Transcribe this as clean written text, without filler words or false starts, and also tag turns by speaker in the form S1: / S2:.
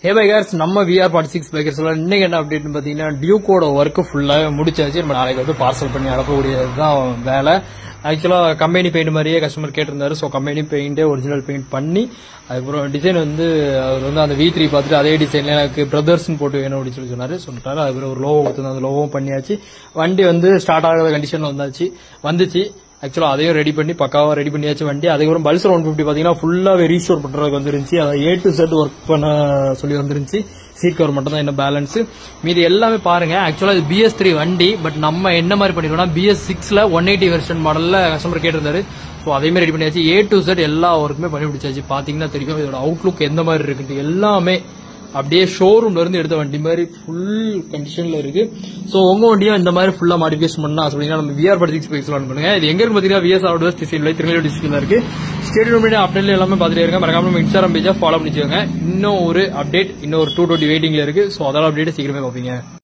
S1: ஹே bikers, நம்ம VR46 பைக்கர்ஸ்ல இன்னைக்கு என்ன அப்டேட்னு பாத்தீங்கன்னா டியூக்கோட ஒர்க் ஃபுல்லா முடிச்சாச்சு. நம்ம நாளைக்கு வந்து பார்சல் பண்ணி அனுப்பக்கூடியதுதான் வேலை. ஆக்சுவலா கம்பெனி பெயிண்ட் மாதிரியே கஸ்டமர் கேட்டிருந்தாரு. ஸோ கம்பெனி பெயிண்டே ஒரிஜினல் பெயிண்ட் பண்ணி அதுக்கப்புறம் டிசைன் வந்து அவர் வந்து அந்த V3 பார்த்துட்டு அதே டிசைன்ல எனக்கு பிரதர்ஸ்ன்னு போட்டு வேணும் அப்படின்னு சொல்லி சொன்னாரு. அதுக்கப்புறம் ஒரு லோகோ கொடுத்து அந்த லோகோவும் பண்ணியாச்சு. வண்டி வந்து ஸ்டார்ட் ஆகாத கண்டிஷன்ல வந்துச்சு. ஆக்சுவலா அதையும் ரெடி பண்ணி பக்காவா ரெடி பண்ணியாச்சு வண்டி. அதுக்கப்புறம் பல்சர் 150 பாத்தீங்கன்னா ஃபுல்லாவே ரீஸ்டோர் பண்றதுக்கு வந்துருந்துச்சு. அதை A to Z ஒர்க் பண்ண சொல்லி வந்துருந்துச்சு. சீட் கவர் மட்டும் தான் என்ன பேலன்ஸ், மீதி எல்லாமே பாருங்க. ஆக்சுவலா இது BS3 வண்டி, பட் நம்ம என்ன மாதிரி பண்ணிருக்கோம்னா BS6ல 180 வெர்ஷன் மாடல்ல கஸ்டமர் கேட்டிருந்தாரு. ஸோ அதே மாதிரி ரெடி பண்ணியாச்சு. A to Z எல்லா ஒர்க்குமே பண்ணி பிடிச்சாச்சு. பாத்தீங்கன்னா தெரியும் இதோட அவுட்லுக் எந்த மாதிரி இருக்கு. எல்லாமே அப்படியே ஷோரூம்ல இருந்து எடுத்த வண்டி மாதிரி ஃபுல் கண்டிஷன்ல இருக்கு. சோ உங்க வண்டியும் இந்த மாதிரி ஃபுல்லா மாடிஃபிகேஷன் பண்ணா சொல்லிங்கன்னா நம்ம VR46 பைக்ஸ்ல பண்ணுங்க. இது எங்க இருக்கு பாத்தீங்கன்னா VS திருநெல்வேலி டிஸ்ட்ரிக்ட்ல இருக்கு. ஸ்டேடியம் அப்டேட்ல எல்லாமே பாத்துட்டே இருங்க. மறக்காம நம்ம இன்ஸ்டாகிராம் பேஜா ஃபாலோ பண்ணிச்சுக்கோங்க. இன்னும் ஒரு அப்டேட், இன்னும் ஒரு 220 வெயிட்டிங்ல இருக்கு. சோ அதெல்லாம் அப்டேட் சீக்கிரமே பாப்பீங்க.